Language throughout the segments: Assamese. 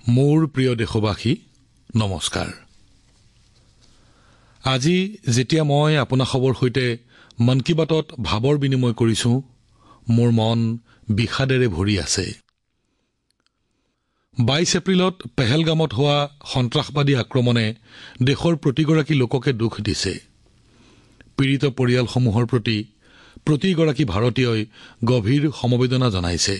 মোৰ প্ৰিয় দেশবাসী নমস্কাৰ। আজি যেতিয়া মই আপোনালোকৰ সৈতে মন কী বাতত ভাৱৰ বিনিময় কৰিছোঁ, মোৰ মন বিষাদেৰে ভৰি আছে। 22 এপ্ৰিলত পেহেলগামত হোৱা সন্ত্ৰাসবাদী আক্ৰমণে দেশৰ প্ৰতিগৰাকী লোককে দুখ দিছে। পীড়িত পৰিয়ালসমূহৰ প্ৰতি প্ৰতিগৰাকী ভাৰতীয়ই গভীৰ সমবেদনা জনাইছে।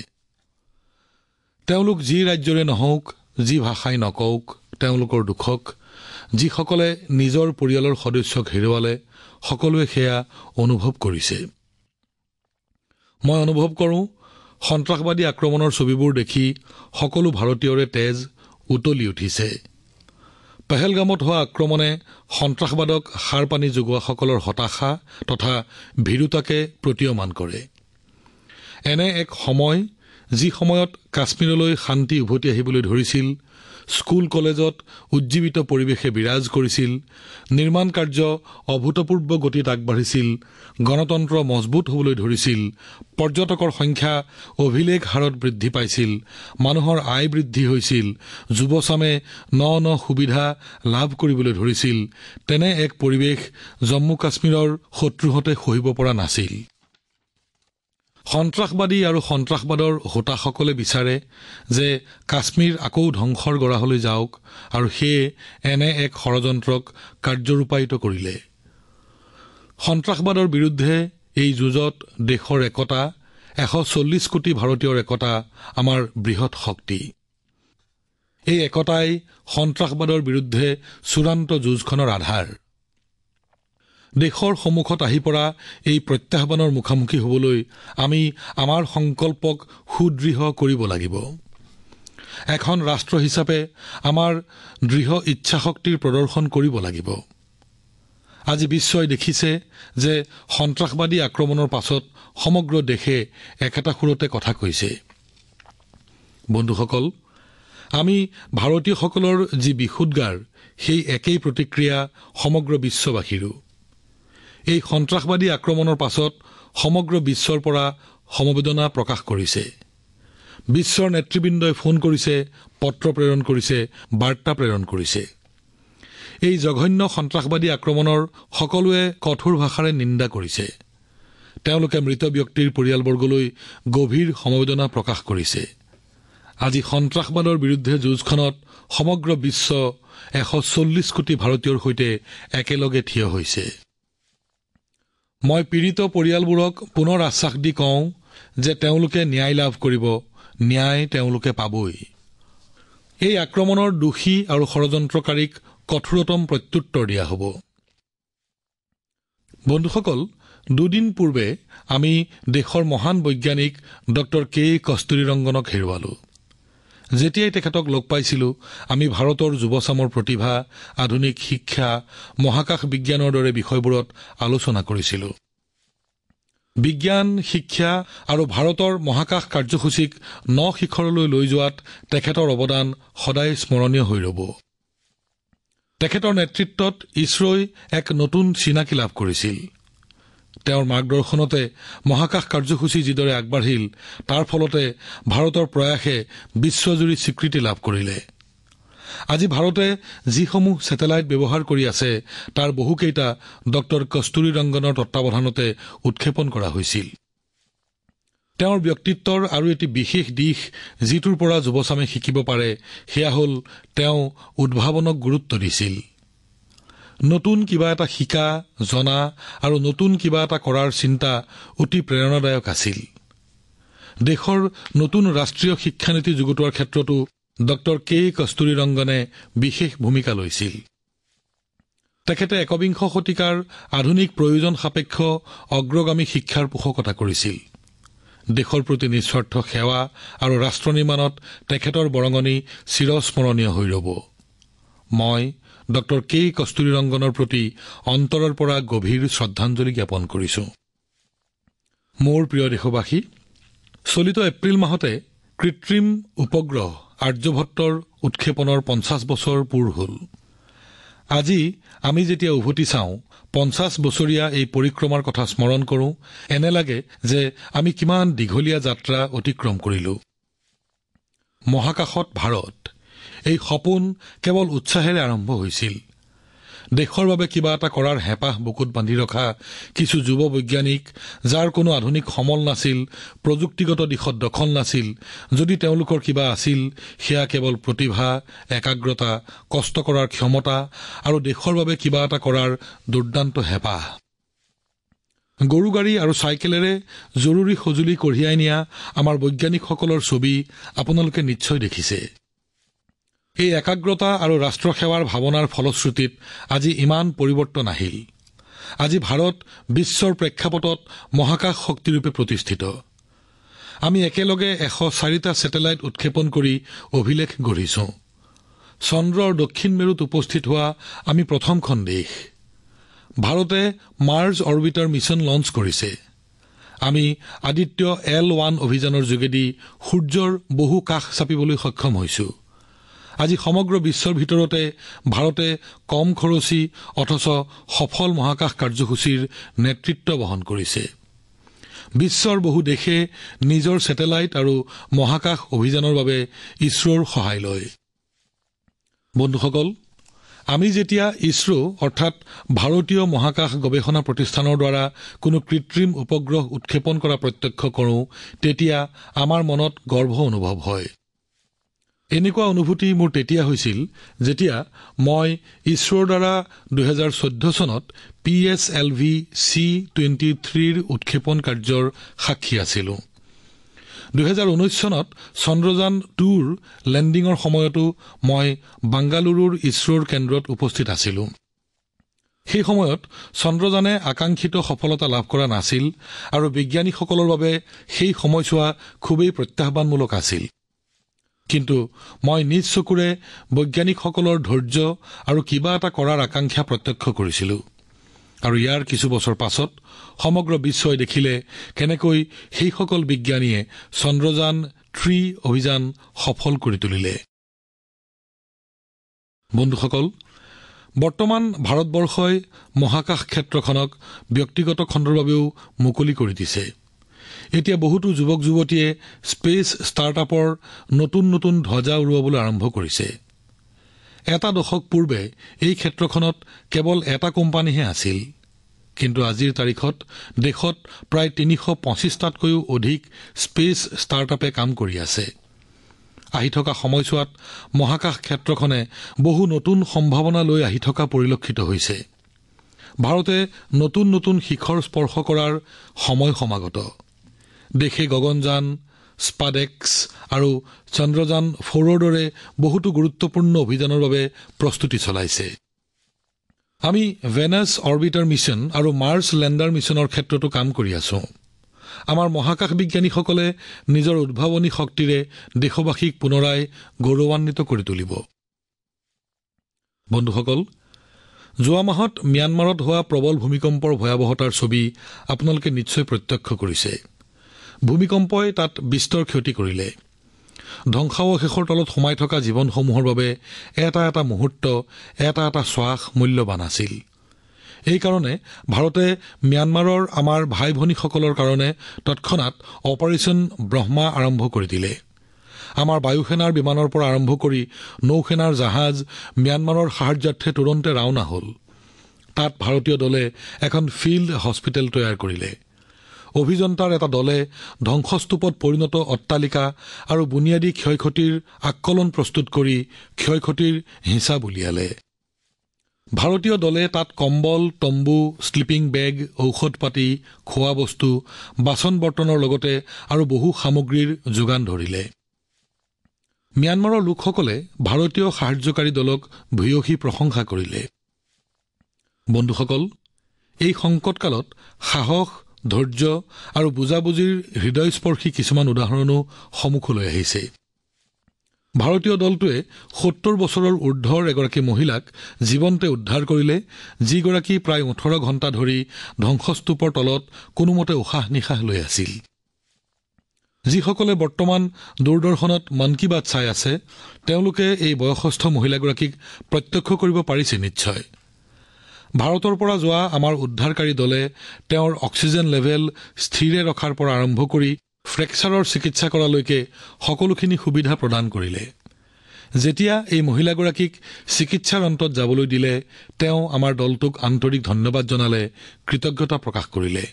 তেওঁলোক যি ৰাজ্যৰে নহওক, যি ভাষাই নকওক, তেওঁলোকৰ দুখক যিসকলে নিজৰ পৰিয়ালৰ সদস্যক হেৰুৱালে সকলোৱে সেয়া অনুভৱ কৰিছে। মই অনুভৱ কৰোঁ, সন্ত্ৰাসবাদী আক্ৰমণৰ ছবিবোৰ দেখি সকলো ভাৰতীয়ৰে তেজ উতলি উঠিছে। পেহেলগামত হোৱা আক্ৰমণে সন্ত্ৰাসবাদক সাৰ পানী যোগোৱাসকলৰ হতাশা তথা ভীৰুতাকে প্ৰতীয়মান কৰে। এনে এক সময় যি সময়ত কাশ্মীৰলৈ শান্তি উভতি আহিবলৈ ধৰিছিল, স্কুল কলেজত উজ্জীৱিত পৰিৱেশে বিৰাজ কৰিছিল, নিৰ্মাণ কাৰ্য অভূতপূৰ্ব গতিত আগবাঢ়িছিল, গণতন্ত্ৰ মজবুত হ'বলৈ ধৰিছিল, পৰ্যটকৰ সংখ্যা অভিলেখ হাৰত বৃদ্ধি পাইছিল, মানুহৰ আয় বৃদ্ধি হৈছিল, যুৱচামে ন ন সুবিধা লাভ কৰিবলৈ ধৰিছিল, তেনে এক পৰিৱেশ জম্মু কাশ্মীৰৰ শত্ৰুহঁতে সহিব পৰা নাছিল। সন্ত্ৰাসবাদী আৰু সন্ত্ৰাসবাদৰ হোতাসকলে বিচাৰে যে কাশ্মীৰ আকৌ ধ্বংসৰ গৰাহলৈ যাওক আৰু সেয়ে এনে এক ষড়যন্ত্ৰক কাৰ্যৰূপায়িত কৰিলে। সন্ত্ৰাসবাদৰ বিৰুদ্ধে এই যুঁজত দেশৰ একতা, 140 কোটি ভাৰতীয়ৰ একতা আমাৰ বৃহৎ শক্তি। এই একতাই সন্ত্ৰাসবাদৰ বিৰুদ্ধে চূড়ান্ত যুঁজখনৰ আধাৰ। দেশৰ সন্মুখত আহি পৰা এই প্ৰত্যাহ্বানৰ মুখামুখি হ'বলৈ আমি আমাৰ সংকল্পক সুদৃঢ় কৰিব লাগিব। এখন ৰাষ্ট্ৰ হিচাপে আমাৰ দৃঢ় ইচ্ছাশক্তিৰ প্ৰদৰ্শন কৰিব লাগিব। আজি বিশ্বই দেখিছে যে সন্ত্ৰাসবাদী আক্ৰমণৰ পাছত সমগ্ৰ দেশে একেটা সুৰতে কথা কৈছে। বন্ধুসকল, আমি ভাৰতীয়সকলৰ যি বিষোদগাৰ, সেই একেই প্ৰতিক্ৰিয়া সমগ্ৰ বিশ্ববাসীৰো। এই সন্ত্ৰাসবাদী আক্ৰমণৰ পাছত সমগ্ৰ বিশ্বৰ পৰা সমবেদনা প্ৰকাশ কৰিছে। বিশ্বৰ নেতৃবৃন্দই ফোন কৰিছে, পত্ৰ প্ৰেৰণ কৰিছে, বাৰ্তা প্ৰেৰণ কৰিছে। এই জঘন্য সন্ত্ৰাসবাদী আক্ৰমণৰ সকলোৱে কঠোৰ ভাষাৰে নিন্দা কৰিছে। তেওঁলোকে মৃত ব্যক্তিৰ পৰিয়ালবৰ্গলৈ গভীৰ সমবেদনা প্ৰকাশ কৰিছে। আজি সন্ত্ৰাসবাদৰ বিৰুদ্ধে যুঁজখনত সমগ্ৰ বিশ্ব 140 কোটি ভাৰতীয়ৰ সৈতে একেলগে থিয় হৈছে। মই পীড়িত পৰিয়ালবোৰক পুনৰ আশ্বাস দি কওঁ যে তেওঁলোকে ন্যায় লাভ কৰিব, ন্যায় তেওঁলোকে পাবই। এই আক্ৰমণৰ দোষী আৰু ষড়যন্ত্ৰকাৰীক কঠোৰতম প্ৰত্যুত্তৰ দিয়া হ'ব। বন্ধুসকল, দুদিন পূৰ্বে আমি দেশৰ মহান বৈজ্ঞানিক ডক্টৰ কে কস্তুৰীৰংগনক হেৰুৱালোঁ। যেতিয়াই তেখেতক লগ পাইছিলোঁ, আমি ভাৰতৰ যুৱচামৰ প্ৰতিভা, আধুনিক শিক্ষা, মহাকাশ বিজ্ঞানৰ দৰে বিষয়বোৰত আলোচনা কৰিছিলোঁ। বিজ্ঞান, শিক্ষা আৰু ভাৰতৰ মহাকাশ কাৰ্যসূচীক শিখৰলৈ লৈ যোৱাত তেখেতৰ অৱদান সদায় স্মৰণীয় হৈ ৰ'ব। তেখেতৰ নেতৃত্বত ইছৰোই এক নতুন চিনাকি লাভ কৰিছিল। তেওঁৰ মাৰ্গদৰ্শনতে মহাকাশ কাৰ্যসূচী যিদৰে আগবাঢ়িল, তাৰ ফলতে ভাৰতৰ প্ৰয়াসে বিশ্বজুৰি স্বীকৃতি লাভ কৰিলে। আজি ভাৰতে যিসমূহ ছেটেলাইট ব্যৱহাৰ কৰি আছে, তাৰ বহুকেইটা ডক্টৰ কস্তুৰীৰংগনৰ তত্বাৱধানতে উৎক্ষেপণ কৰা হৈছিল। তেওঁৰ ব্যক্তিত্বৰ আৰু এটি বিশেষ দিশ, যিটোৰ পৰা যুৱচামে শিকিব পাৰে, সেয়া হ'ল তেওঁ উদ্ভাৱনক গুৰুত্ব দিছিল। নতুন কিবা এটা শিকা, জনা আৰু নতুন কিবা এটা কৰাৰ চিন্তা অতি প্ৰেৰণাদায়ক আছিল। দেশৰ নতুন ৰাষ্ট্ৰীয় শিক্ষানীতি যুগুতোৱাৰ ক্ষেত্ৰতো ডক্টৰ কে কস্তুৰীৰংগনে বিশেষ ভূমিকা লৈছিল। তেখেতে একবিংশ শতিকাৰ আধুনিক প্ৰয়োজন সাপেক্ষ অগ্ৰগামী শিক্ষাৰ পোষকতা কৰিছিল। দেশৰ প্ৰতি নিস্বাৰ্থ সেৱা আৰু ৰাষ্ট্ৰ নিৰ্মাণত তেখেতৰ বৰঙণি চিৰস্মৰণীয় হৈ ৰ'ব। মই ডক্টৰ কে কস্তুৰীৰংগনৰ প্ৰতি অন্তৰৰ পৰা গভীৰ শ্ৰদ্ধাঞ্জলি জ্ঞাপন কৰিছোঁ। মোৰ প্ৰিয় দেশবাসী, চলিত এপ্ৰিল মাহতে কৃত্ৰিম উপগ্ৰহ আৰ্যভট্টৰ উৎক্ষেপণৰ 50 বছৰ পূৰ হ'ল। আজি আমি যেতিয়া উভতি চাওঁ, 50 বছৰীয়া এই পৰিক্ৰমাৰ কথা স্মৰণ কৰোঁ, এনে লাগে যে আমি কিমান দীঘলীয়া যাত্ৰা অতিক্ৰম কৰিলোঁ। মহাকাশত ভাৰত, এই সপোন কেৱল উৎসাহেৰে আৰম্ভ হৈছিল। দেশৰ বাবে কিবা এটা কৰাৰ হেঁপাহ বুকুত বান্ধি ৰখা কিছু যুৱ বৈজ্ঞানিক, যাৰ কোনো আধুনিক সমল নাছিল, প্ৰযুক্তিগত দিশত দখল নাছিল, যদি তেওঁলোকৰ কিবা আছিল সেয়া কেৱল প্ৰতিভা, একাগ্ৰতা, কষ্ট কৰাৰ ক্ষমতা আৰু দেশৰ বাবে কিবা এটা কৰাৰ দুৰ্দান্ত হেঁপাহ। গৰু গাড়ী আৰু চাইকেলেৰে জৰুৰী সঁজুলি কঢ়িয়াই নিয়া আমাৰ বৈজ্ঞানিকসকলৰ ছবি আপোনালোকে নিশ্চয় দেখিছে। এই একাগ্ৰতা আৰু ৰাষ্ট্ৰসেৱাৰ ভাৱনাৰ ফলশ্ৰুতিত আজি ইমান পৰিৱৰ্তন আহিল। আজি ভাৰত বিশ্বৰ প্ৰেক্ষাপটত মহাকাশ শক্তিৰূপে প্ৰতিষ্ঠিত। আমি একেলগে 104টা ছেটেলাইট উৎক্ষেপণ কৰি অভিলেখ গঢ়িছো। চন্দ্ৰৰ দক্ষিণ মেৰুত উপস্থিত হোৱা আমি প্ৰথমখন দেশ। ভাৰতে মাৰ্চ অৰ্বিটাৰ মিছন লঞ্চ কৰিছে। আমি আদিত্য L1 অভিযানৰ যোগেদি সূৰ্যৰ বহু কাষ চাপিবলৈ সক্ষম হৈছো। আজি সমগ্ৰ বিশ্বৰ ভিতৰতে ভাৰতে কম খৰচী অথচ সফল মহাকাশ কাৰ্যসূচীৰ নেতৃত্ব বহন কৰিছে। বিশ্বৰ বহু দেশে নিজৰ ছেটেলাইট আৰু মহাকাশ অভিযানৰ বাবে ইছৰোৰ সহায় লয়। বন্ধুসকল, আমি যেতিয়া ইছৰো অৰ্থাৎ ভাৰতীয় মহাকাশ গৱেষণা প্ৰতিষ্ঠানৰ দ্বাৰা কোনো কৃত্ৰিম উপগ্ৰহ উৎক্ষেপণ কৰা প্ৰত্যক্ষ কৰোঁ, তেতিয়া আমাৰ মনত গৰ্ব অনুভৱ হয়। এনেকুৱা অনুভূতি মোৰ তেতিয়া হৈছিল যেতিয়া মই ইছৰোৰ দ্বাৰা 2014 চনত PSLV-C23ৰ উৎক্ষেপণ কাৰ্যৰ সাক্ষী আছিলোঁ। 2019 চনত চন্দ্ৰযান-2ৰ লেণ্ডিঙৰ সময়তো মই বাংগালুৰুৰ ইছৰোৰ কেন্দ্ৰত উপস্থিত আছিলোঁ। সেই সময়ত চন্দ্ৰযানে আকাংক্ষিত সফলতা লাভ কৰা নাছিল আৰু বিজ্ঞানীসকলৰ বাবে সেই সময়ছোৱা খুবেই প্ৰত্যাহ্বানমূলক আছিল। কিন্তু মই নিজ চকুৰে বৈজ্ঞানিকসকলৰ ধৈৰ্য আৰু কিবা এটা কৰাৰ আকাংক্ষা প্ৰত্যক্ষ কৰিছিলোঁ। আৰু ইয়াৰ কিছু বছৰ পাছত সমগ্ৰ বিশ্বই দেখিলে কেনেকৈ সেইসকল বিজ্ঞানীয়ে চন্দ্ৰযান-3 অভিযান সফল কৰি তুলিলে। বন্ধুসকল, বৰ্তমান ভাৰতবৰ্ষই মহাকাশ ক্ষেত্ৰখনক ব্যক্তিগত খণ্ডৰ বাবেও মুকলি কৰি দিছে। এতিয়া বহুতো যুৱক যুৱতীয়ে স্পেচ ষ্টাৰ্টআপৰ নতুন নতুন ধ্বজা উৰুৱাবলৈ আৰম্ভ কৰিছে। এটা দশক পূৰ্বে এই ক্ষেত্ৰখনত কেৱল এটা কোম্পানীহে আছিল, কিন্তু আজিৰ তাৰিখত দেশত প্ৰায় 325টাতকৈও অধিক স্পেচ ষ্টাৰ্টআপে কাম কৰি আছে। আহি থকা সময়ছোৱাত মহাকাশ ক্ষেত্ৰখনে বহু নতুন সম্ভাৱনা লৈ আহি থকা পৰিলক্ষিত হৈছে। ভাৰতে নতুন নতুন শিখৰ স্পৰ্শ কৰাৰ সময় সমাগত। দেশে গগনযান, স্পাডেক্স আৰু চন্দ্ৰযান-4ৰ দৰে বহুতো গুৰুত্বপূৰ্ণ অভিযানৰ বাবে প্ৰস্তুতি চলাইছে। আমি ভেনাছ অৰ্বিটাৰ মিছন আৰু মাৰ্চ লেণ্ডাৰ মিছনৰ ক্ষেত্ৰতো কাম কৰি আছো। আমাৰ মহাকাশ বিজ্ঞানীসকলে নিজৰ উদ্ভাৱনী শক্তিৰে দেশবাসীক পুনৰাই গৌৰৱান্বিত কৰি তুলিব। বন্ধুসকল, যোৱা মাহত ম্যানমাৰত হোৱা প্ৰবল ভূমিকম্পৰ ভয়াৱহতাৰ ছবি আপোনালোকে নিশ্চয় প্ৰত্যক্ষ কৰিছে। ভূমিকম্পই তাত বিস্তৰ ক্ষতি কৰিলে। ধ্বংসাৱশেষৰ তলত সোমাই থকা জীৱনসমূহৰ বাবে এটা এটা মুহূৰ্ত, এটা এটা শ্বাস মূল্যৱান আছিল। এইকাৰণে ভাৰতে ম্যানমাৰৰ আমাৰ ভাই ভনীসকলৰ কাৰণে তৎক্ষণাৎ অপাৰেশ্যন ব্ৰহ্মা আৰম্ভ কৰি দিলে। আমাৰ বায়ুসেনাৰ বিমানৰ পৰা আৰম্ভ কৰি নৌসেনাৰ জাহাজ ম্যানমাৰৰ সাহায্যাৰ্থে তুৰন্তে ৰাওনা হ'ল। তাত ভাৰতীয় দলে এখন ফিল্ড হস্পিটেল তৈয়াৰ কৰিলে। অভিযন্তাৰ এটা দলে ধ্বংসস্তূপত পৰিণত অট্টালিকা আৰু বুনিয়াদী ক্ষয়ক্ষতিৰ আকলন প্ৰস্তুত কৰি ক্ষয়ক্ষতিৰ হিচাপ উলিয়ালে। ভাৰতীয় দলে তাত কম্বল, তম্বু, স্লিপিং বেগ, ঔষধ পাতি, খোৱা বস্তু, বাচন বৰ্তনৰ লগতে আৰু বহু সামগ্ৰীৰ যোগান ধৰিলে। ম্যানমাৰৰ লোকসকলে ভাৰতীয় সাহায্যকাৰী দলক ভূয়সী প্ৰশংসা কৰিলে। বন্ধুসকল, এই সংকটকালত সাহস, ধৈৰ্য আৰু বুজাবুজিৰ হৃদয়স্পৰ্শী কিছুমান উদাহৰণো সন্মুখলৈ আহিছে। ভাৰতীয় দলটোৱে ৭০ বছৰৰ ঊৰ্ধৰ এগৰাকী মহিলাক জীৱন্তে উদ্ধাৰ কৰিলে, যিগৰাকী প্ৰায় ১৮ ঘণ্টা ধৰি ধ্বংসস্তূপৰ তলত কোনোমতে উশাহ নিশাহ লৈ আছিল। যিসকলে বৰ্তমান দূৰদৰ্শনত মন কী বাত চাই আছে, তেওঁলোকে এই বয়সস্থ মহিলাগৰাকীক প্ৰত্যক্ষ কৰিব পাৰিছে নিশ্চয়। ভাৰতৰ পৰা যোৱা আমাৰ উদ্ধাৰকাৰী দলে তেওঁৰ অক্সিজেন লেভেল স্থিৰে ৰখাৰ পৰা আৰম্ভ কৰি ফ্ৰেকচাৰৰ চিকিৎসা কৰালৈকে সকলোখিনি সুবিধা প্ৰদান কৰিলে। যেতিয়া এই মহিলাগৰাকীক চিকিৎসাৰ অন্তত যাবলৈ দিলে তেওঁ আমাৰ দলটোক আন্তৰিক ধন্যবাদ জনালে, কৃতজ্ঞতা প্ৰকাশ কৰিলে।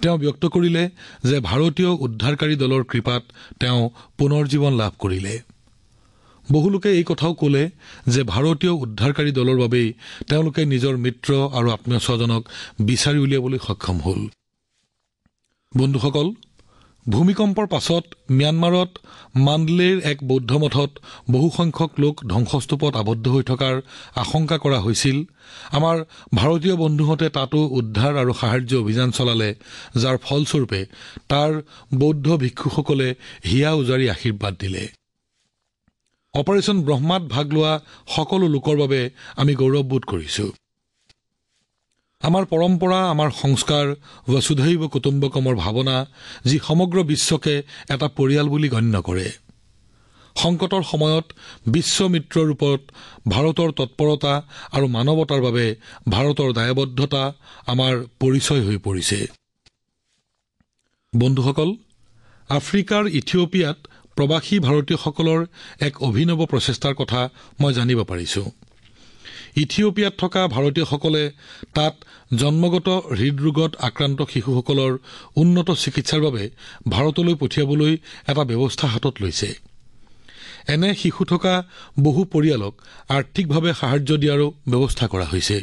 তেওঁ ব্যক্ত কৰিলে যে ভাৰতীয় উদ্ধাৰকাৰী দলৰ কৃপাত তেওঁ পুনৰ জীৱন লাভ কৰিলে। বহু লোকে এই কথাও ক'লে যে ভাৰতীয় উদ্ধাৰকাৰী দলৰ বাবেই তেওঁলোকে নিজৰ মিত্ৰ আৰু আত্মীয় স্বজনক বিচাৰি উলিয়াবলৈ সক্ষম হ'ল। বন্ধুসকল, ভূমিকম্পৰ পাছত ম্যানমাৰত মাণ্ডলেৰ এক বৌদ্ধ মঠত বহুসংখ্যক লোক ধ্বংসস্তূপত আবদ্ধ হৈ থকাৰ আশংকা কৰা হৈছিল। আমাৰ ভাৰতীয় বন্ধুহঁতে তাতো উদ্ধাৰ আৰু সাহায্য অভিযান চলালে, যাৰ ফলস্বৰূপে তাৰ বৌদ্ধ ভিক্ষুসকলে হিয়া উজাৰি আশীৰ্বাদ দিলে। অপাৰেচন ব্ৰহ্মাত ভাগ লোৱা সকলো লোকৰ বাবে আমি গৌৰৱবোধ কৰিছোঁ। আমাৰ পৰম্পৰা, আমাৰ সংস্কাৰ, বসুধৈৱ কুটুম্বকমৰ ভাৱনা, যি সমগ্ৰ বিশ্বকে এটা পৰিয়াল বুলি গণ্য কৰে। সংকটৰ সময়ত বিশ্বমিত্ৰ ৰূপত ভাৰতৰ তৎপৰতা আৰু মানৱতাৰ বাবে ভাৰতৰ দায়বদ্ধতা আমাৰ পৰিচয় হৈ পৰিছে। বন্ধুসকল, আফ্ৰিকাৰ ইথিঅ'পিয়াত প্ৰৱাসী ভাৰতীয়সকলৰ এক অভিনৱ প্ৰচেষ্টাৰ কথা মই জানিব পাৰিছোঁ। ইথিঅ'পিয়াত থকা ভাৰতীয়সকলে তাত জন্মগত হৃদৰোগত আক্ৰান্ত শিশুসকলৰ উন্নত চিকিৎসাৰ বাবে ভাৰতলৈ পঠিয়াবলৈ এটা ব্যৱস্থা হাতত লৈছে। এনে শিশু থকা বহু পৰিয়ালক আৰ্থিকভাৱে সাহায্য দিয়াৰো ব্যৱস্থা কৰা হৈছে।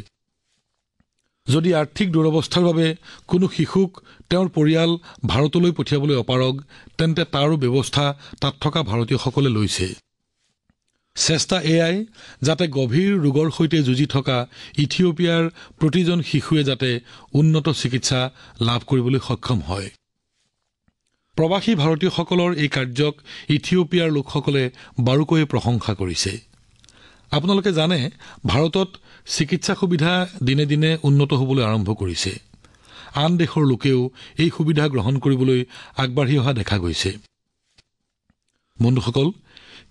যদি আৰ্থিক দুৰৱস্থাৰ বাবে কোনো শিশুক তেওঁৰ পৰিয়াল ভাৰতলৈ পঠিয়াবলৈ অপাৰগ, তেন্তে তাৰো ব্যৱস্থা তাত থকা ভাৰতীয়সকলে লৈছে। চেষ্টা এয়াই যাতে গভীৰ ৰোগৰ সৈতে যুঁজি থকা ইথিঅ'পিয়াৰ প্ৰতিজন শিশুৱে যাতে উন্নত চিকিৎসা লাভ কৰিবলৈ সক্ষম হয়। প্ৰৱাসী ভাৰতীয়সকলৰ এই কাৰ্যক ইথিঅ'পিয়াৰ লোকসকলে বাৰুকৈয়ে প্ৰশংসা কৰিছে। আপোনালোকে জানে, ভাৰতত চিকিৎসা সুবিধা দিনে দিনে উন্নত হ'বলৈ আৰম্ভ কৰিছে। আন দেশৰ লোকেও এই সুবিধা গ্ৰহণ কৰিবলৈ আগবাঢ়ি অহা দেখা গৈছে। বন্ধুসকল,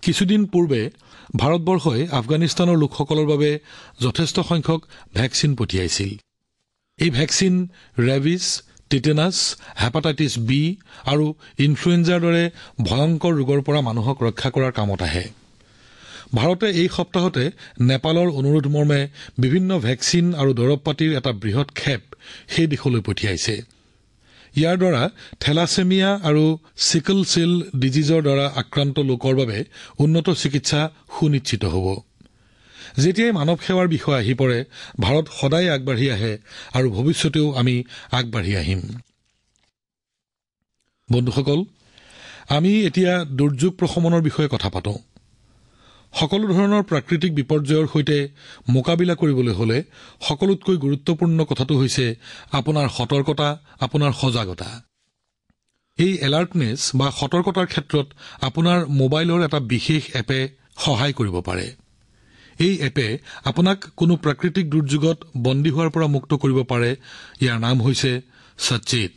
কিছুদিন পূৰ্বে ভাৰতবৰ্ষই আফগানিস্তানৰ লোকসকলৰ বাবে যথেষ্ট সংখ্যক ভেকচিন পঠিয়াইছিল। এই vaccine rabies, tetanus, hepatitis B আৰু ইনফ্লুৱেঞ্জাৰ দৰে ভয়ংকৰ ৰোগৰ পৰা মানুহক ৰক্ষা কৰাৰ কামত আহে। ভাৰতে এই সপ্তাহতে নেপালৰ অনুৰোধ মৰ্মে বিভিন্ন ভেকচিন আৰু দৰৱ পাতিৰ এটা বৃহৎ খেপ সেই দেশলৈ পঠিয়াইছে। ইয়াৰ দ্বাৰা থেলাছেমিয়া আৰু চিকল চেল ডিজিজৰ দ্বাৰা আক্ৰান্ত লোকৰ বাবে উন্নত চিকিৎসা সুনিশ্চিত হ'ব। যেতিয়াই মানৱ সেৱাৰ বিষয় আহি পৰে, ভাৰত সদায় আগবাঢ়ি আহে আৰু ভৱিষ্যতেও আমি আগবাঢ়ি আহিম। বন্ধুসকল, আমি এতিয়া দুৰ্যোগ প্ৰশমনৰ বিষয়ে কথা পাতোঁ। সকলো ধৰণৰ প্ৰাকৃতিক বিপৰ্যয়ৰ সৈতে মোকাবিলা কৰিবলৈ হ'লে সকলোতকৈ গুৰুত্বপূৰ্ণ কথাটো হৈছে আপোনাৰ সতৰ্কতা, আপোনাৰ সজাগতা। এই এলাৰ্টনেছ বা সতৰ্কতাৰ ক্ষেত্ৰত আপোনাৰ মোবাইলৰ এটা বিশেষ এপে সহায় কৰিব পাৰে। এই এপে আপোনাক কোনো প্ৰাকৃতিক দুৰ্যোগত বন্দী হোৱাৰ পৰা মুক্ত কৰিব পাৰে। ইয়াৰ নাম হৈছে সচেত।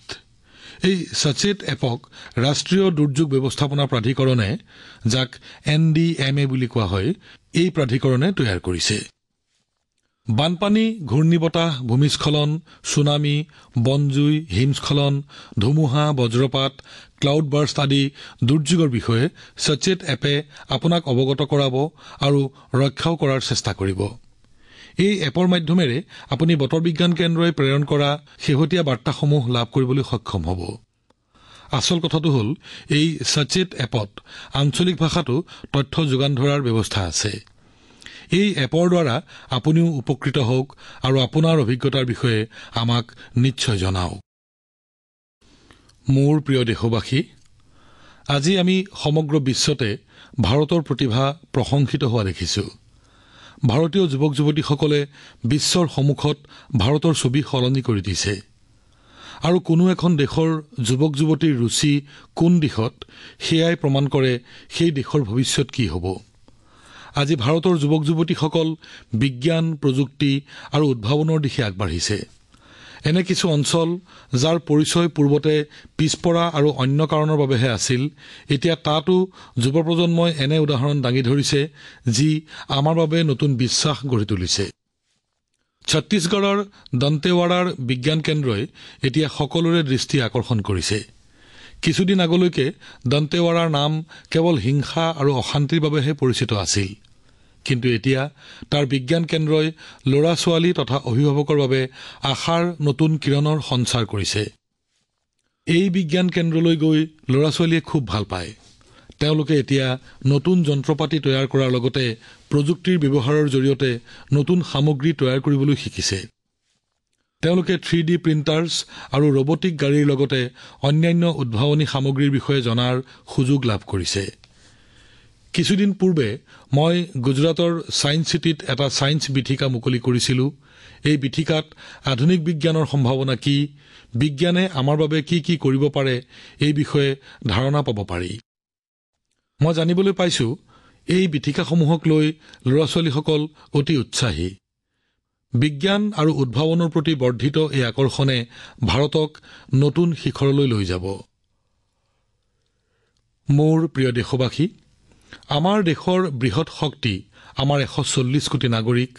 এই সচেত এপক ৰাষ্ট্ৰীয় দুৰ্যোগ ব্যৱস্থাপনা প্ৰাধিকৰণে, যাক NDMA বুলি কোৱা হয়, এই প্ৰাধিকৰণে তৈয়াৰ কৰিছে। বানপানী, ঘূৰ্ণীবতাহ, ভূমিস্খলন, ছুনামি, বনজুই, হিমস্খলন, ধুমুহা, বজ্ৰপাত, ক্লাউড বাৰ্ষ্ট আদি দুৰ্যোগৰ বিষয়ে সচেত এপে আপোনাক অৱগত কৰাব আৰু ৰক্ষাও কৰাৰ চেষ্টা কৰিব। এই এপৰ মাধ্যমেৰে আপুনি বতৰ বিজ্ঞান কেন্দ্ৰই প্ৰেৰণ কৰা শেহতীয়া বাৰ্তাসমূহ লাভ কৰিবলৈ সক্ষম হ'ব। আচল কথাটো হ'ল, এই সচেত এপত আঞ্চলিক ভাষাতো তথ্য যোগান ধৰাৰ ব্যৱস্থা আছে। এই এপৰ দ্বাৰা আপুনিও উপকৃত হওক আৰু আপোনাৰ অভিজ্ঞতাৰ বিষয়ে আমাক নিশ্চয় জনাওক। মোৰ প্ৰিয় দেশবাসী, আজি আমি সমগ্ৰ বিশ্বতে ভাৰতৰ প্ৰতিভা প্ৰশংসিত হোৱা দেখিছোঁ। ভাৰতীয় যুৱক যুৱতীসকলে বিশ্বৰ সন্মুখত ভাৰতৰ ছবি সলনি কৰি দিছে আৰু কোনো এখন দেশৰ যুৱক যুৱতীৰ ৰুচি কোন দিশত, সেয়াই প্ৰমাণ কৰে সেই দেশৰ ভৱিষ্যত কি হ'ব। আজি ভাৰতৰ যুৱক যুৱতীসকল বিজ্ঞান, প্ৰযুক্তি আৰু উদ্ভাৱনৰ দিশে আগবাঢ়িছে। এনে কিছু অঞ্চল যাৰ পৰিচয় পূৰ্বতে পিছপৰা আৰু অন্য কাৰণৰ বাবেহে আছিল, এতিয়া তাতো যুৱ প্ৰজন্মই এনে উদাহৰণ দাঙি ধৰিছে যি আমাৰ বাবে নতুন বিশ্বাস গঢ়ি তুলিছে। ছত্তীশগড়ৰ দন্তেৱাড়াৰ বিজ্ঞান কেন্দ্ৰই এতিয়া সকলোৰে দৃষ্টি আকৰ্ষণ কৰিছে। কিছুদিন আগলৈকে দন্তেৱাড়াৰ নাম কেৱল হিংসা আৰু অশান্তিৰ বাবেহে পৰিচিত আছিল কিন্তু এতিয়া তাৰ বিজ্ঞান কেন্দ্ৰই ল'ৰা-ছোৱালী তথা অভিভাৱকৰ বাবে আশাৰ নতুন কিৰণৰ সঞ্চাৰ কৰিছে এই বিজ্ঞান কেন্দ্ৰলৈ গৈ ল'ৰা-ছোৱালীয়ে খুব ভাল পায় তেওঁলোকে এতিয়া নতুন যন্ত্ৰপাতি তৈয়াৰ কৰাৰ লগতে প্ৰযুক্তিৰ ব্যৱহাৰৰ জৰিয়তে নতুন সামগ্ৰী তৈয়াৰ কৰিবলৈ শিকিছে তেওঁলোকে 3D প্ৰিণ্টাৰ্ছ আৰু ৰবটিক গাড়ীৰ লগতে অন্যান্য উদ্ভাৱনী সামগ্ৰীৰ বিষয়ে জনাৰ সুযোগ লাভ কৰিছে কিছুদিন পূৰ্বে মই গুজৰাটৰ সায়েন্স চিটিত এটা সায়েন্স বিথিকা মুকলি কৰিছিলোঁ এই বিথিকাত আধুনিক বিজ্ঞানৰ সম্ভাৱনা কি বিজ্ঞানে আমাৰ বাবে কি কি কৰিব পাৰে এই বিষয়ে ধাৰণা পাব পাৰি মই জানিবলৈ পাইছো এই বিথিকাসমূহক লৈ ল'ৰা-ছোৱালীসকল অতি উৎসাহী বিজ্ঞান আৰু উদ্ভাৱনৰ প্ৰতি বৰ্ধিত এই আকৰ্ষণে ভাৰতক নতুন শিখৰলৈ লৈ যাব মোৰ প্ৰিয় দেশবাসী আমাৰ দেশৰ বৃহৎ শক্তি আমাৰ 140 কোটি নাগৰিক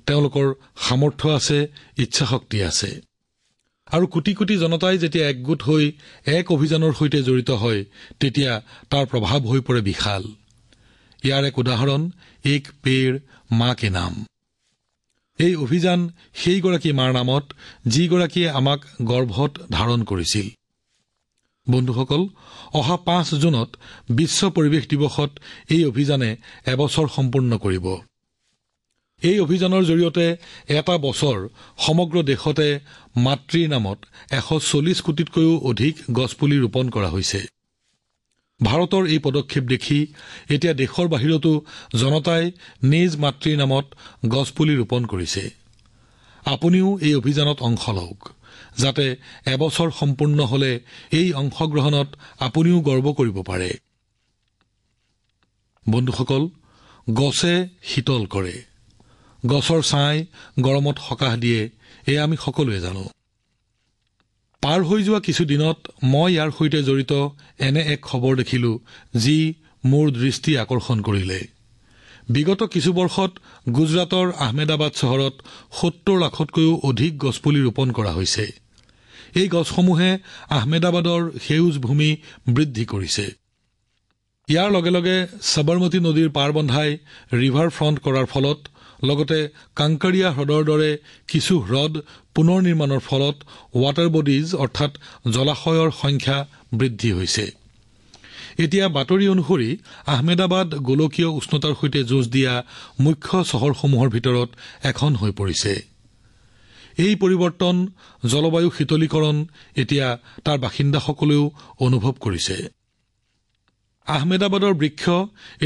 তেওঁলোকৰ সামৰ্থ্য আছে ইচ্ছাশক্তি আছে আৰু কোটি কোটি জনতাই যেতিয়া একগোট হৈ এক অভিযানৰ সৈতে জড়িত হয় তেতিয়া তাৰ প্ৰভাৱ হৈ পৰে বিশাল ইয়াৰ এক উদাহৰণ এক পেৰ মা কে নাম এই অভিযান সেইগৰাকী মাৰ নামত যিগৰাকীয়ে আমাক গৰ্ভত ধাৰণ কৰিছিল বন্ধুসকল অহা 5 জুনত বিশ্ব পৰিৱেশ দিৱসত এই অভিযানে এবছৰ সম্পূৰ্ণ কৰিব এই অভিযানৰ জৰিয়তে এটা বছৰ সমগ্ৰ দেশতে মাতৃৰ নামত 140 কোটিতকৈও অধিক গছপুলি ৰোপণ কৰা হৈছে ভাৰতৰ এই পদক্ষেপ দেখি এতিয়া দেশৰ বাহিৰতো জনতাই নিজ মাতৃৰ নামত গছপুলি ৰোপণ কৰিছে আপুনিও এই অভিযানত অংশ লওক যাতে এবছৰ সম্পূৰ্ণ হলে এই অংশগ্ৰহণত আপুনিও গৰ্ব কৰিব পাৰে বন্ধুসকল গছে শীতল কৰে গছৰ ছাই গৰমত সকাহ দিয়ে এই আমি সকলোৱে জানো পাৰ হৈ যোৱা কিছু দিনত মই ইয়াৰ সৈতে জড়িত এনে এক খবৰ দেখিলো যি মোৰ দৃষ্টি আকৰ্ষণ কৰিলে বিগত কিছু বৰ্ষত গুজৰাটৰ আহমেদাবাদ চহৰত 70 লাখতকৈও অধিক গছপুলি ৰোপণ কৰা হৈছে এই গছসমূহে আহমেদাবাদৰ সেউজ ভূমি বৃদ্ধি কৰিছে ইয়াৰ লগে লগে সবৰমতী নদীৰ পাৰ বন্ধাই ৰিভাৰ ফ্ৰণ্ট কৰাৰ ফলত লগতে কাংকৰিয়া হ্ৰদৰ দৰে কিছু হ্ৰদ পুনৰ নিৰ্মাণৰ ফলত ৱাটাৰ বডিজ অৰ্থাৎ জলাশয়ৰ সংখ্যা বৃদ্ধি হৈছে এতিয়া বাতৰি অনুসৰি আহমেদাবাদ গোলকীয় উষ্ণতাৰ সৈতে যুঁজ দিয়া মুখ্য চহৰসমূহৰ ভিতৰত এখন হৈ পৰিছে এই পৰিৱৰ্তন জলবায়ু শীতলীকৰণ এতিয়া তাৰ বাসিন্দাসকলেও অনুভৱ কৰিছে আহমেদাবাদৰ বৃক্ষ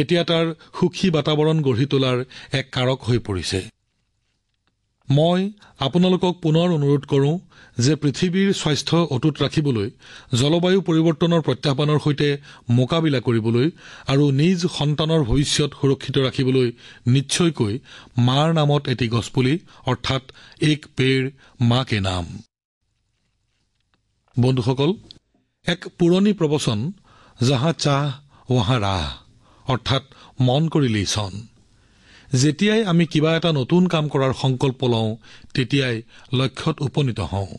এতিয়া তাৰ সুখী বাতাবৰণ গঢ়ি তোলাৰ এক কাৰক হৈ পৰিছে মই আপোনালোকক পুনৰ অনুৰোধ কৰোঁ যে পৃথিৱীৰ স্বাস্থ্য অটুট ৰাখিবলৈ জলবায়ু পৰিৱৰ্তনৰ প্ৰত্যাহ্বানৰ সৈতে মোকাবিলা কৰিবলৈ আৰু নিজ সন্তানৰ ভৱিষ্যত সুৰক্ষিত ৰাখিবলৈ নিশ্চয়কৈ মাৰ নামত এটি গছপুলি অৰ্থাৎ এক পেৰ মা কে নাম বন্ধুসকল এক পুৰণি প্ৰবচন জহা চাহ वहाँ राह অৰ্থাৎ মন কৰিলেই চন যেতিয়াই আমি কিবা এটা নতুন কাম কৰাৰ সংকল্প লওঁ তেতিয়াই লক্ষ্যত উপনীত হওঁ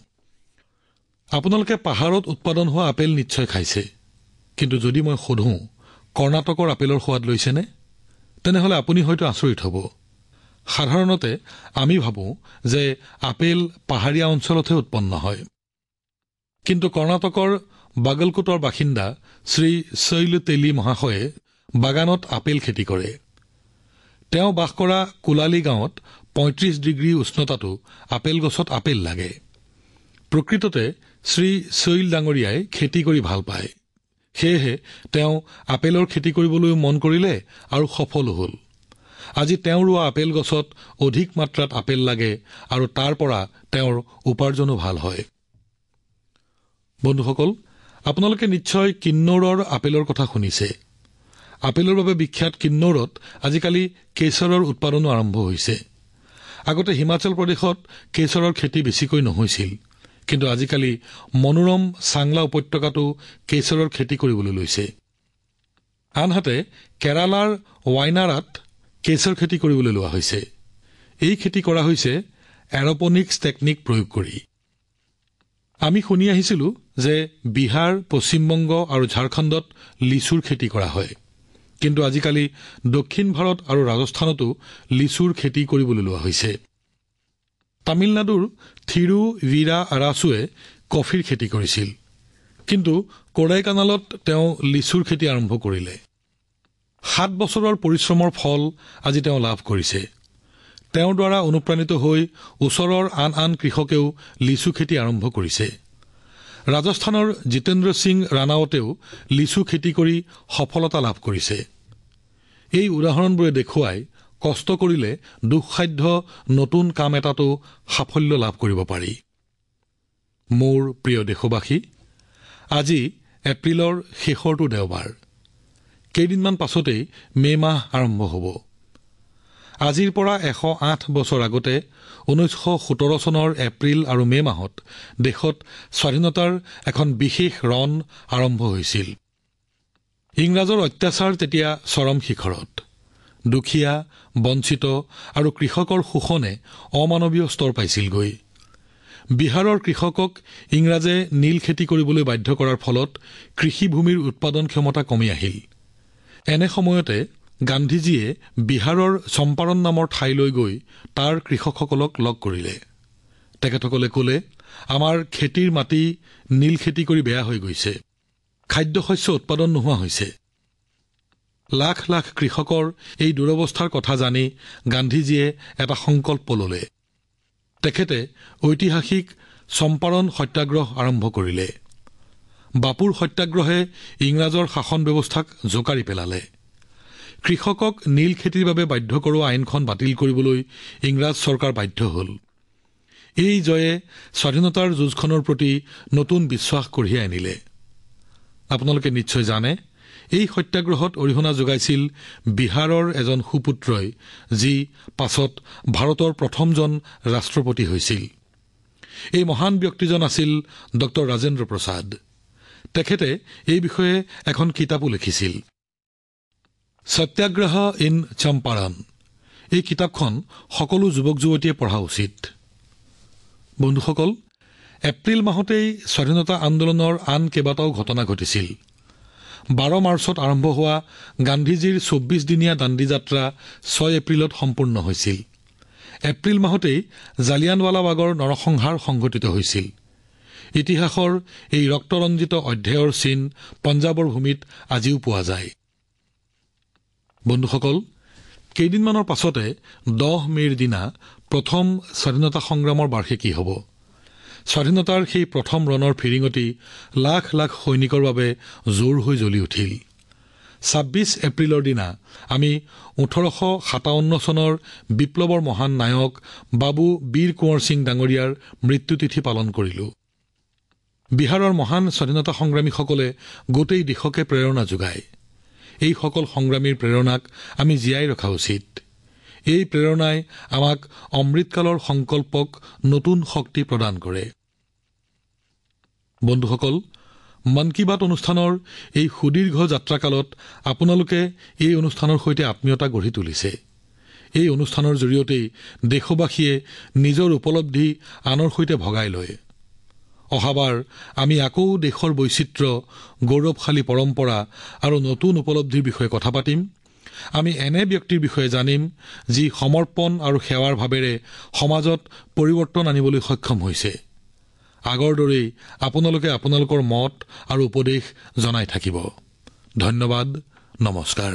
আপোনালোকে পাহাৰত উৎপাদন হোৱা আপেল নিশ্চয় খাইছে কিন্তু যদি মই সোধো কৰ্ণাটকৰ আপেলৰ সোৱাদ লৈছেনে তেনেহলে আপুনি হয়তো আচৰিত হ'ব সাধাৰণতে আমি ভাবো যে আপেল পাহাৰীয়া অঞ্চলতহে উৎপন্ন হয় কিন্তু কৰ্ণাটকৰ বাগলকোটৰ বাসিন্দা শ্ৰী শৈল তেলী মহাশয়ে বাগানত আপেল খেতি কৰে তেওঁ বাস কৰা কুলালী গাঁৱত 35 ডিগ্ৰী উষ্ণতাতো আপেল গছত আপেল লাগে প্ৰকৃততে শ্ৰী শৈল ডাঙৰীয়াই খেতি কৰি ভাল পায় সেয়েহে তেওঁ আপেলৰ খেতি কৰিবলৈ মন কৰিলে আৰু সফল হ'ল আজি তেওঁ ৰোৱা আপেল গছত অধিক মাত্ৰাত আপেল লাগে আৰু তাৰ পৰা তেওঁৰ উপাৰ্জনো ভাল হয় বন্ধুসকল আপোনালোকে নিশ্চয় কিন্নৌৰৰ আপেলৰ কথা শুনিছে আপেলৰ বাবে বিখ্যাত কিন্নৌৰত আজিকালি কেশৰৰ উৎপাদনো আৰম্ভ হৈছে আগতে হিমাচল প্ৰদেশত কেশৰৰ খেতি বেছিকৈ নহৈছিল কিন্তু আজিকালি মনোৰম চাংলা উপত্যকাটো কেশৰৰ খেতি কৰিবলৈ লৈছে আনহাতে কেৰালাৰ ৱাইনাৰাত কেশৰ খেতি কৰিবলৈ লোৱা হৈছে এই খেতি কৰা হৈছে এৰোপনিক্স টেকনিক প্ৰয়োগ কৰি আমি শুনি আহিছিলো যে বিহাৰ, পশ্চিমবংগ আৰু ঝাৰখণ্ডত লিচুৰ খেতি কৰা হয়, কিন্তু আজিকালি দক্ষিণ ভাৰত আৰু ৰাজস্থানতো লিচুৰ খেতি কৰিবলৈ লোৱা হৈছে। তামিলনাডুৰ থিৰুভিৰা আৰাছুৱে কফিৰ খেতি কৰিছিল, কিন্তু কোডাইকানালত তেওঁ লিচুৰ খেতি আৰম্ভ কৰিলে। 7 বছৰৰ পৰিশ্ৰমৰ ফল আজি তেওঁ লাভ কৰিছে। তেওঁৰ দ্বাৰা অনুপ্ৰাণিত হৈ ওচৰৰ আন কৃষকেও লিচু খেতি আৰম্ভ কৰিছে। ৰাজস্থানৰ জিতেন্দ্ৰ সিং ৰাণাৱতেও লিচু খেতি কৰি সফলতা লাভ কৰিছে। এই উদাহৰণবোৰে দেখুৱাই কষ্ট কৰিলে দুঃসাধ্য নতুন কাম এটাতো সাফল্য লাভ কৰিব পাৰি। মোৰ প্ৰিয় দেশবাসী, আজি এপ্ৰিলৰ শেষৰটো দেওবাৰ। কেইদিনমান পাছতেই মে' মাহ আৰম্ভ হ'ব। আজিৰ পৰা 108 বছৰ আগতে 1917 চনৰ এপ্ৰিল আৰু মে' মাহত দেশত স্বাধীনতাৰ এখন বিশেষ ৰণ আৰম্ভ হৈছিল। ইংৰাজৰ অত্যাচাৰ তেতিয়া চৰম শিখৰত। দুখীয়া, বঞ্চিত আৰু কৃষকৰ শোষণে অমানৱীয় স্তৰ পাইছিলগৈ। বিহাৰৰ কৃষকক ইংৰাজে নীল খেতি কৰিবলৈ বাধ্য কৰাৰ ফলত কৃষিভূমিৰ উৎপাদন ক্ষমতা কমি আহিল। এনে সময়তে গান্ধীজীয়ে বিহাৰৰ চম্পাৰণ নামৰ ঠাইলৈ গৈ তাৰ কৃষকসকলক লগ কৰিলে। তেখেতসকলে ক'লে, আমাৰ খেতিৰ মাটি নীল খেতি কৰি বেয়া হৈ গৈছে, খাদ্যশস্য উৎপাদন নোহোৱা হৈছে। লাখ লাখ কৃষকৰ এই দুৰৱস্থাৰ কথা জানি গান্ধীজীয়ে এটা সংকল্প ল'লে। তেখেতে ঐতিহাসিক চম্পাৰণ সত্যাগ্ৰহ আৰম্ভ কৰিলে। বাপুৰ সত্যাগ্ৰহে ইংৰাজৰ শাসন ব্যৱস্থাক জোকাৰি পেলালে। কৃষকক নীল খেতিৰ বাবে বাধ্য কৰোৱা আইনখন বাতিল কৰিবলৈ ইংৰাজ চৰকাৰ বাধ্য হ'ল। এই জয়ে স্বাধীনতাৰ যুঁজখনৰ প্ৰতি নতুন বিশ্বাস কঢ়িয়াই আনিলে। আপোনালোকে নিশ্চয় জানে, এই সত্যাগ্ৰহত অৰিহণা যোগাইছিল বিহাৰৰ এজন সুপুত্ৰই, যি পাছত ভাৰতৰ প্ৰথমজন ৰাষ্ট্ৰপতি হৈছিল। এই মহান ব্যক্তিজন আছিল ডক্টৰ ৰাজেন্দ্ৰ প্ৰসাদ। তেখেতে এই বিষয়ে এখন কিতাপো লিখিছিল, সত্যাগ্ৰহ ইন চম্পাৰণ। এই কিতাপখন সকলো যুৱক যুৱতীয়ে পঢ়া উচিত। বন্ধুসকল, এপ্ৰিল মাহতেই স্বাধীনতা আন্দোলনৰ আন কেইবাটাও ঘটনা ঘটিছিল। 12 মাৰ্চত আৰম্ভ হোৱা গান্ধীজীৰ 24 দিনীয়া দাণ্ডী যাত্ৰা 6 এপ্ৰিলত সম্পূৰ্ণ হৈছিল। এপ্ৰিল মাহতেই জালিয়ানৱালাবাগৰ নৰসংহাৰ সংঘটিত হৈছিল। ইতিহাসৰ এই ৰক্তৰঞ্জিত অধ্যায়ৰ চিন পঞ্জাৱৰ ভূমিত আজিও পোৱা যায়। বন্ধুসকল, কেইদিনমানৰ পাছতে 10 মে'ৰ দিনা প্ৰথম স্বাধীনতা সংগ্ৰামৰ বাৰ্ষিকী হ'ব। স্বাধীনতাৰ সেই প্ৰথম ৰণৰ ফিৰিঙতি লাখ লাখ সৈনিকৰ বাবে জোৰ হৈ জ্বলি উঠিল। 26 এপ্ৰিলৰ দিনা আমি 1857 চনৰ বিপ্লৱৰ মহান নায়ক বাবু বীৰ কোঁৱৰ সিং ডাঙৰীয়াৰ মৃত্যুতিথি পালন কৰিলোঁ। বিহাৰৰ মহান স্বাধীনতা সংগ্ৰামীসকলে গোটেই দেশকে প্ৰেৰণা যোগায়। এইসকল সংগ্ৰামীৰ প্ৰেৰণাক আমি জীয়াই ৰখা উচিত। এই প্ৰেৰণাই আমাক অমৃতকালৰ সংকল্পক নতুন শক্তি প্ৰদান কৰে। বন্ধুসকল, মন কী বাত অনুষ্ঠানৰ এই সুদীৰ্ঘ যাত্ৰাকালত আপোনালোকে এই অনুষ্ঠানৰ সৈতে আত্মীয়তা গঢ়ি তুলিছে। এই অনুষ্ঠানৰ জৰিয়তেই দেশবাসীয়ে নিজৰ উপলব্ধি আনৰ সৈতে ভগাই লয়। অহাবাৰ আমি আকৌ দেশৰ বৈচিত্ৰ্য, গৌৰৱশালী পৰম্পৰা আৰু নতুন উপলব্ধিৰ বিষয়ে কথা পাতিম। আমি এনে ব্যক্তিৰ বিষয়ে জানিম, যি সমৰ্পণ আৰু সেৱাৰ ভাৱেৰে সমাজত পৰিৱৰ্তন আনিবলৈ সক্ষম হৈছে। আগৰ দৰেই আপোনালোকে আপোনালোকৰ মত আৰু উপদেশ জনাই থাকিব। ধন্যবাদ। নমস্কাৰ।